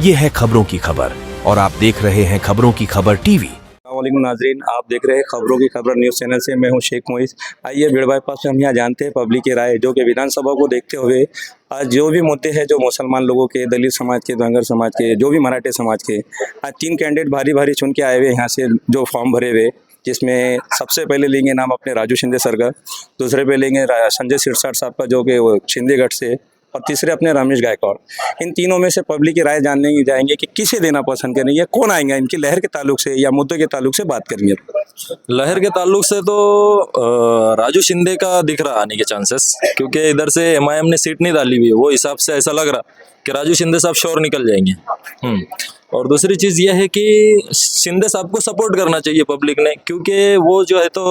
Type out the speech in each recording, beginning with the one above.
ये है खबरों की खबर और आप देख रहे हैं खबरों की खबर टीवी। वालेकुम नाजरीन, आप देख रहे हैं खबरों की खबर न्यूज़ चैनल से। मैं हूं शेख मोइस। आइए भीड़ बाईपास से हम यहाँ जानते हैं पब्लिक की राय, जो कि विधानसभा को देखते हुए आज जो भी मुद्दे हैं, जो मुसलमान लोगों के, दलित समाज के, धनगर समाज के, जो भी मराठे समाज के, आज 3 कैंडिडेट भारी भारी चुन के आए हुए यहाँ से, जो फॉर्म भरे हुए, जिसमें सबसे पहले लेंगे नाम अपने राजू शिंदे सर का, दूसरे पे लेंगे संजय सिरसाट साहब का, जो कि वो शिंदेगढ़ से, और तीसरे अपने रमेश गायकवाड़। इन तीनों में से पब्लिक की राय जानने की जाएंगे कि किसे देना पसंद करेंगे, कौन आएंगे, इनकी लहर के ताल्लुक से या मुद्दे के ताल्लुक से बात करेंगे। लहर के ताल्लुक से तो राजू शिंदे का दिख रहा आने के चांसेस, क्योंकि इधर से एमआईएम ने सीट नहीं डाली हुई है। वो हिसाब से ऐसा लग रहा कि राजू शिंदे साहब श्योर निकल जाएंगे। और दूसरी चीज़ यह है कि शिंदे साहब को सपोर्ट करना चाहिए पब्लिक ने, क्योंकि वो जो है तो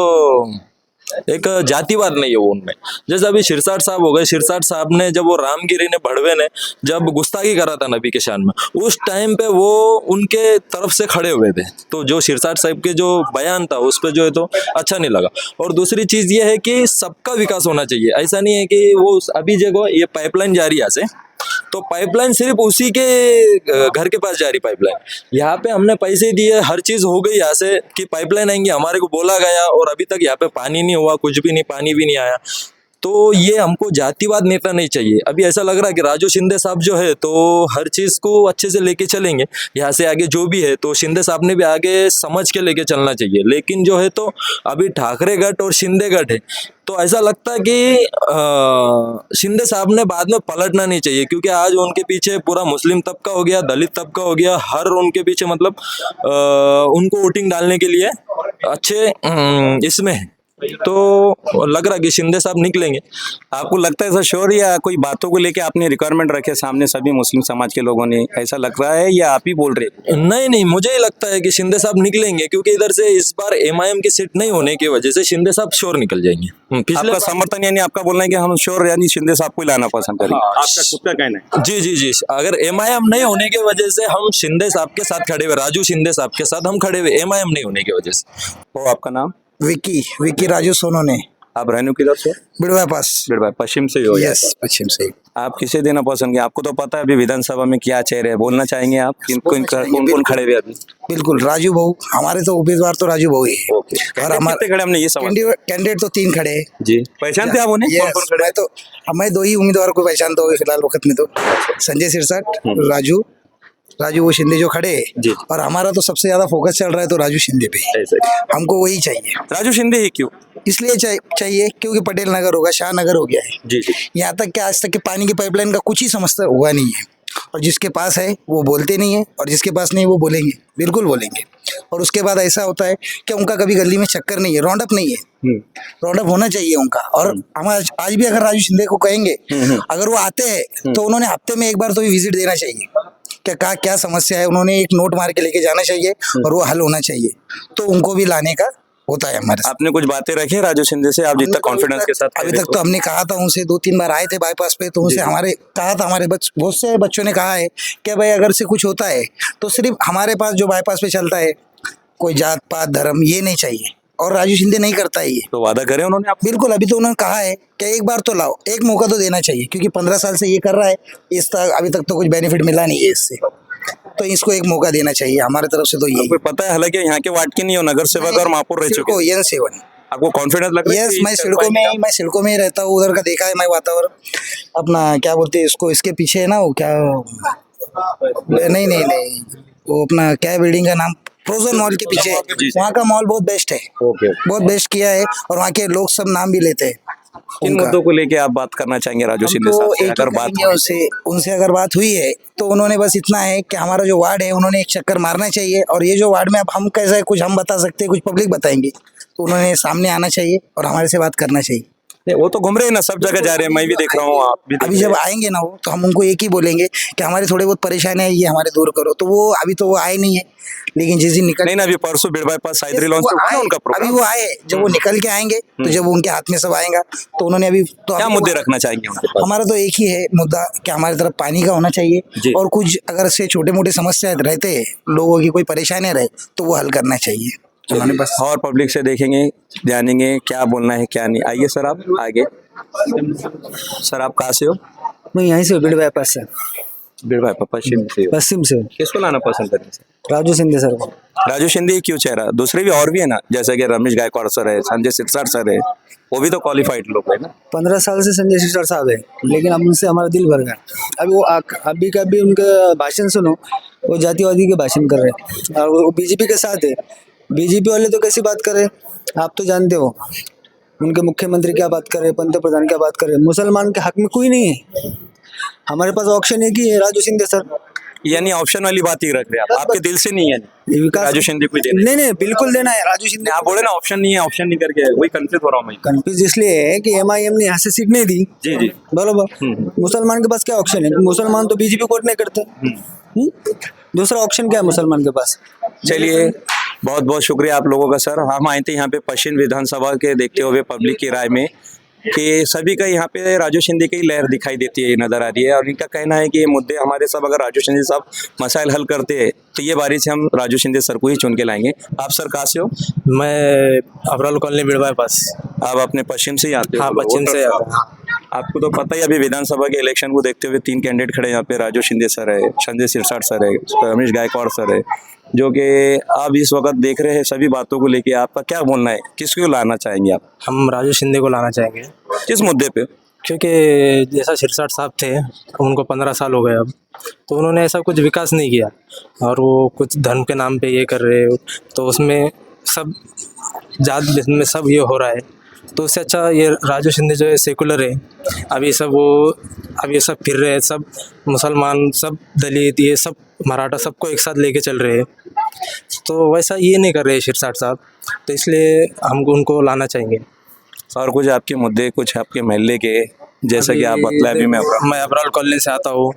एक जातिवाद नहीं है वो उनमें। जैसे अभी सिरसाट साहब हो गए, सिरसाट साहब ने जब वो रामगिरी ने भड़वे ने जब गुस्ताखी करा था नबी के शान में, उस टाइम पे वो उनके तरफ से खड़े हुए थे। तो जो सिरसाट साहब के जो बयान था उस पर जो है तो अच्छा नहीं लगा। और दूसरी चीज़ ये है कि सबका विकास होना चाहिए। ऐसा नहीं है कि वो अभी जगह ये पाइपलाइन जा रही है यहाँ से, तो पाइपलाइन सिर्फ उसी के घर के पास जा रही पाइपलाइन। यहाँ पे हमने पैसे दिए, हर चीज हो गई यहाँ से कि पाइपलाइन आएंगी, हमारे को बोला गया और अभी तक यहाँ पे पानी नहीं हुआ, कुछ भी नहीं, पानी भी नहीं आया। तो ये हमको जातिवाद नेता नहीं चाहिए। अभी ऐसा लग रहा है कि राजू शिंदे साहब जो है तो हर चीज़ को अच्छे से लेके चलेंगे यहाँ से आगे जो भी है। तो शिंदे साहब ने भी आगे समझ के लेके चलना चाहिए। लेकिन जो है तो अभी ठाकरे गट और शिंदे गट है, तो ऐसा लगता है कि शिंदे साहब ने बाद में पलटना नहीं चाहिए, क्योंकि आज उनके पीछे पूरा मुस्लिम तबका हो गया, दलित तबका हो गया, हर उनके पीछे मतलब उनको वोटिंग डालने के लिए अच्छे इसमें है। तो लग रहा कि शिंदे साहब निकलेंगे। आपको लगता है सर श्योर, या कोई बातों को लेके आपने रिक्वायरमेंट रखे सामने सभी मुस्लिम समाज के लोगों ने, ऐसा लग रहा है या आप ही बोल रहे हैं? नहीं, मुझे ही लगता है कि शिंदे साहब निकलेंगे, क्योंकि इधर से इस बार एमआईएम की सीट नहीं होने की वजह से शिंदे साहब श्योर निकल जाएंगे। आपका समर्थन यानी आपका बोलना है कि हम श्योर यानी शिंदे साहब को लाना पसंद करेंगे? हाँ, आपका खुद का कहना है? जी। अगर एमआईएम नहीं होने की वजह से हम शिंदे साहब के साथ खड़े हुए, राजू शिंदे साहब के साथ हम खड़े हुए, एमआईएम नहीं होने की वजह से। तो आपका नाम? विकी राजू सोनोने। आप रहने किधर से? बिड़वा पास। बिड़वा पश्चिम से हो? यस, पश्चिम से। आप किसे देना पसंद करेंगे? आपको तो पता है अभी विधानसभा में क्या चेहरे हैं, बोलना चाहेंगे आप? कौन खड़े हुए अभी? बिल्कुल राजू भाऊ, हमारे तो उम्मीदवार तो राजू भाऊ ही है। और हमारे खड़े, हमने ये सवाल, कैंडिडेट तो 3 खड़े हैं जी। पहचानते आप उन्हें? कौन खड़े? मैं 2 ही उम्मीदवार को पहचानता हूँ फिलहाल वक्त में तो, संजय सिरसाट, राजू वो शिंदे जो खड़े हैं। और हमारा तो सबसे ज्यादा फोकस चल रहा है तो राजू शिंदे पे, हमको वही चाहिए। राजू शिंदे ही क्यों? इसलिए चाहिए क्योंकि पटेल नगर होगा, शाह नगर हो गया है जी। यहाँ तक कि आज तक के पानी की पाइपलाइन का कुछ ही समझता हुआ नहीं है। और जिसके पास है वो बोलते नहीं है, और जिसके पास नहीं वो बोलेंगे, बिल्कुल बोलेंगे। और उसके बाद ऐसा होता है कि उनका कभी गली में चक्कर नहीं है, राउंड अप नहीं है। राउंड अप होना चाहिए उनका। और हम आज भी अगर राजू शिंदे को कहेंगे, अगर वो आते हैं तो उन्होंने हफ्ते में एक बार तो भी विजिट देना चाहिए। क्या समस्या है, उन्होंने एक नोट मार के लेके जाना चाहिए और वो हल होना चाहिए। तो उनको भी लाने का होता है हमारे। आपने कुछ बातें रखी राजू शिंदे से? आप जितना कॉन्फिडेंस के साथ? अभी तक तो हमने कहा था उनसे, 2-3 बार आए थे बाईपास पे, तो उनसे हमारे बहुत से बच्चों ने कहा है कि भाई अगर से कुछ होता है तो सिर्फ हमारे पास जो बाईपास पे चलता है, कोई जात पात धर्म ये नहीं चाहिए। और राजू शिंदे नहीं करता है ये। तो वादा करे उन्होंने आप? बिल्कुल, अभी तो उन्होंने कहा है कि एक बार तो लाओ, एक मौका तो देना चाहिए, क्योंकि 15 साल से ये कर रहा है, अभी तक तो कुछ बेनिफिट मिला नहीं है इससे। तो इसको एक मौका देना चाहिए हमारे तरफ से तो ये। आपको पता है हालांकि यहाँ के वार्ड के नहीं हो, नगर सेवक और महापौर रह चुके हैं। N7 आपको कॉन्फिडेंस लग रहा है? यस, मैं सिडको में ही रहता हूँ, उधर का देखा है मैं वातावरण अपना। क्या बोलते हैं इसको, इसके पीछे है ना वो क्या, नहीं वो अपना क्या है बिल्डिंग का नाम, फ्रोजन मॉल के पीछे, वहाँ का मॉल बहुत बेस्ट है। बहुत बेस्ट किया है, और वहाँ के लोग सब नाम भी लेते हैं। किन मुद्दों को लेके आप बात करना चाहेंगे राजू शिंदे साहब से? अगर बात उनसे अगर बात हुई है तो उन्होंने बस इतना है कि हमारा जो वार्ड है उन्होंने एक चक्कर मारना चाहिए। और ये जो वार्ड में अब हम कैसा है, कुछ हम बता सकते हैं, कुछ पब्लिक बताएंगे, तो उन्होंने सामने आना चाहिए और हमारे से बात करना चाहिए। वो तो घूम रहे हैं ना, सब जगह जा रहे हैं, मैं भी देख रहा हूँ, आप भी अभी जब आएंगे ना वो, तो हम उनको एक ही बोलेंगे कि हमारे थोड़े बहुत परेशानियां ये हमारे दूर करो। तो वो अभी तो वो आए नहीं है, लेकिन जिस दिन निकल नहीं ना, अभी परसों बिड़ बाईपास साइद्री लॉन्च पे उनका प्रोग्राम, अभी वो आए, जब वो निकल के आएंगे तो जब उनके हाथ में सब आएगा तो उन्होंने अभी तो क्या मुद्दे रखना चाहेंगे उनके पास? हमारा तो एक ही है मुद्दा कि हमारी तरफ पानी का होना चाहिए, और कुछ अगर से छोटे मोटे समस्या रहते हैं, लोगों की कोई परेशानियां रहे तो वो हल करना चाहिए। उन्होंने बस और पब्लिक से देखेंगे, जानेंगे क्या बोलना है क्या नहीं। आइए सर, आप आगे। सर आप कहाँ से हो? मैं यहीं से बिड़ बाईपास से। भीड़ भाई पश्चिम से हो। पश्चिम से किसको लाना पसंद करें सर? राजू शिंदे सर को। राजू शिंदे ही क्यों चेहरा, दूसरे भी और भी है ना, जैसे कि रमेश गायकवाड़ सर है, संजय सिरसाट सर है, वो भी तो क्वालिफाइड लोग है ना। 15 साल से संजय सिरसाट साहब है, लेकिन अब उनसे हमारा दिल भर गया। अभी वो अभी का भी उनका भाषण सुनो, वो जातिवादी के भाषण कर रहे हैं और वो बीजेपी के साथ है। बीजेपी वाले तो कैसी बात कर रहे हैं आप तो जानते हो, उनके मुख्यमंत्री क्या बात कर रहे हैं, पंत प्रधान क्या बात कर रहे हैं। मुसलमान के हक में कोई नहीं है। हमारे पास ऑप्शन एक ही है, राजू शिंदे सर। यानी ऑप्शन वाली बात ही रख रहे हैं आप, आपके दिल से नहीं है विकास राजू शिंदे को देना? नहीं, बिल्कुल देना है राजू शिंदे। आप बोले ना ऑप्शन नहीं है, ऑप्शन नहीं करके वही कंफ्यूज हो रहा हूँ मैं। कंफ्यूज इसलिए है कि MIM ने यहाँ से सीट नहीं दी। जी जी। बराबर। मुसलमान के पास क्या ऑप्शन है? मुसलमान तो बीजेपी वोट नहीं करते। दूसरा ऑप्शन क्या है मुसलमान के पास? चलिए, बहुत बहुत शुक्रिया आप लोगों का सर। हम आए थे यहाँ पे पश्चिम विधानसभा के देखते हुए पब्लिक की राय में कि सभी का यहाँ पे राजू शिंदे की लहर दिखाई देती है, नजर आ रही है, और इनका कहना है कि ये मुद्दे हमारे सब अगर राजू शिंदे साहब मसाइल हल करते हैं तो ये बारी से हम राजू शिंदे सर को ही चुन के लाएंगे। आप सर कहाँ से हो? मैं अबराल कॉलोनी बिड़वा पास। आप अपने पश्चिम से ही आते हो? हाँ, पश्चिम से आता हूँ। आपको तो पता ही अभी विधानसभा के इलेक्शन को देखते हुए 3 कैंडिडेट खड़े हैं यहाँ पे, राजू शिंदे सर है, संजय सिरसाट सर है, रमेश गायकवाड़ सर है, जो कि आप इस वक्त देख रहे हैं। सभी बातों को लेके आपका क्या बोलना है, किसको लाना चाहेंगे आप? हम राजू शिंदे को लाना चाहेंगे, किस मुद्दे पे? क्योंकि जैसा सिरसाट साहब थे, उनको 15 साल हो गए अब, तो उन्होंने ऐसा कुछ विकास नहीं किया और वो कुछ धर्म के नाम पे ये कर रहे हो, तो उसमें सब जात में सब ये हो रहा है। तो उससे अच्छा ये राजू शिंदे जो है सेकुलर है। अभी ये सब फिर रहे हैं, सब मुसलमान, सब दलित, ये सब मराठा, सबको एक साथ लेके चल रहे हैं। तो वैसा ये नहीं कर रहे सिरसाट साहब, तो इसलिए हम उनको लाना चाहेंगे। और कुछ आपके मुद्दे, कुछ आपके महल्ले के, जैसा कि आप बतलाए, अभी मैं अबराल कॉलोनी से आता हूँ,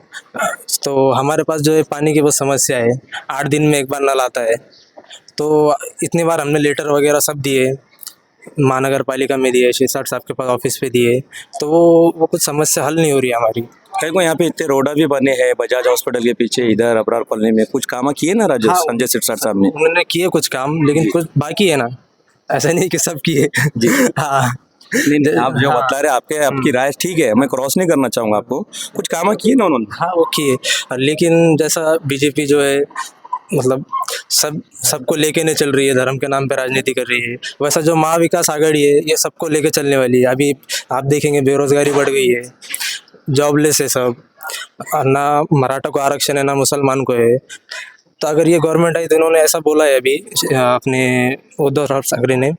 तो हमारे पास जो है पानी की बहुत समस्या है। 8 दिन में एक बार नल आता है, तो इतनी बार हमने लेटर वगैरह सब दिए, महानगर पालिका में दिए, सिरसाट साहब के पास ऑफिस पे दिए, तो वो कुछ समस्या हल नहीं हो रही है हमारी। कहीं को यहाँ पे इतने रोडा भी बने हैं, बजाज हॉस्पिटल के पीछे इधर अबरार कॉलोनी में कुछ काम किए ना राजू संजय सिरसाट साहब ने? उन्होंने किए कुछ काम, लेकिन कुछ बाकी है ना, ऐसा नहीं कि सब किए जी। हाँ, नहीं, आप जो बता रहे हैं आपकी राय ठीक है, मैं क्रॉस नहीं करना चाहूँगा आपको, कुछ काम किए ना उन्होंने? हाँ, वो किए, लेकिन जैसा बीजेपी जो है मतलब सबको लेके नहीं चल रही है, धर्म के नाम पे राजनीति कर रही है, वैसा जो महाविकास आघाड़ी है ये सबको लेके चलने वाली है। अभी आप देखेंगे बेरोजगारी बढ़ गई है, जॉबलेस है सब, ना मराठा को आरक्षण है ना मुसलमान को है। तो अगर ये गवर्नमेंट आई तो इन्होंने ऐसा बोला है अभी अपने उद्धव ठाकरे ने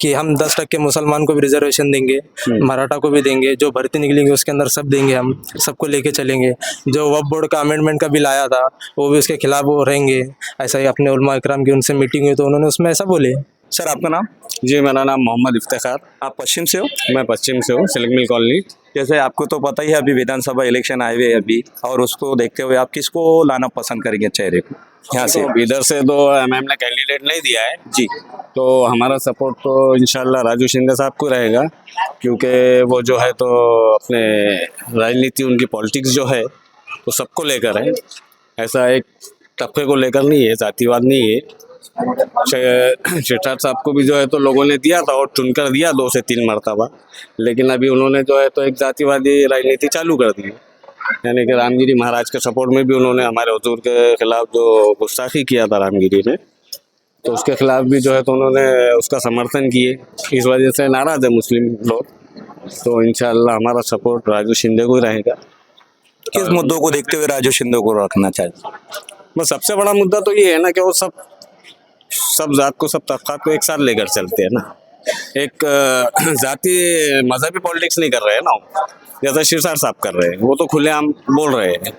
कि हम 10% मुसलमान को भी रिजर्वेशन देंगे, मराठा को भी देंगे, जो भर्ती निकलेंगे उसके अंदर सब देंगे, हम सबको लेके चलेंगे। जो वक्फ बोर्ड का अमेंडमेंट का बिल आया था वो भी उसके खिलाफ वो रहेंगे। ऐसा ही अपने उलमा इकराम की उनसे मीटिंग हुई तो उन्होंने उसमें ऐसा बोले। सर आपका नाम? जी, मेरा नाम मोहम्मद इफ्तिखार। आप पश्चिम से हो? मैं पश्चिम से हूँ, सिल्क मिल कॉलोनी। जैसे आपको तो पता ही है अभी विधानसभा इलेक्शन आए हुए अभी, और उसको देखते हुए आप किसको लाना पसंद करेंगे चेहरे को यहाँ से? तो इधर से तो MM ने कैंडिडेट नहीं दिया है जी, तो हमारा सपोर्ट तो इंशाल्लाह राजू शिंदे साहब को रहेगा, क्योंकि वो जो है तो अपने राजनीति, उनकी पॉलिटिक्स जो है तो सबको लेकर है, ऐसा एक तबके को लेकर नहीं है, जातिवाद नहीं है। सिरसाट साहब को भी जो है तो लोगों ने दिया था और चुनकर दिया 2 से 3 मरतबा, लेकिन अभी उन्होंने जो है तो एक जातिवादी राजनीति चालू कर दी, यानी कि रामगिरी महाराज के सपोर्ट में भी उन्होंने हमारे हुजूर के खिलाफ जो गुस्ताखी किया था रामगिरी ने, तो उसके खिलाफ भी जो है तो उन्होंने उसका समर्थन किए। इस वजह से नाराज़ है मुस्लिम लोग, तो इंशाल्लाह हमारा सपोर्ट राजू शिंदे को ही रहेगा। किस मुद्दों को देखते हुए राजू शिंदे को रखना चाहिए? बस सबसे बड़ा मुद्दा तो ये है ना कि वो सब जात को, सब तबकात को एक साथ लेकर चलते हैं ना, एक जाति मजहबी पॉलिटिक्स नहीं कर रहे हैं ना, जैसा सिरसाट साहब कर रहे हैं, वो तो खुलेआम बोल रहे हैं।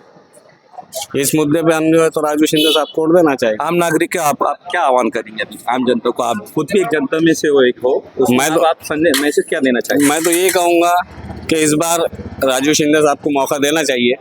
इस मुद्दे पे हम जो है तो राजू शिंदे साहब को वोट देना चाहिए। आम नागरिक के आप क्या आह्वान करेंगे अभी आम जनता को? आप खुद भी एक जनता में से हो, एक हो, मैं तो आप मैसेज क्या देना चाहिए? मैं तो ये कहूँगा कि इस बार राजू शिंदे साहब को मौका देना चाहिए,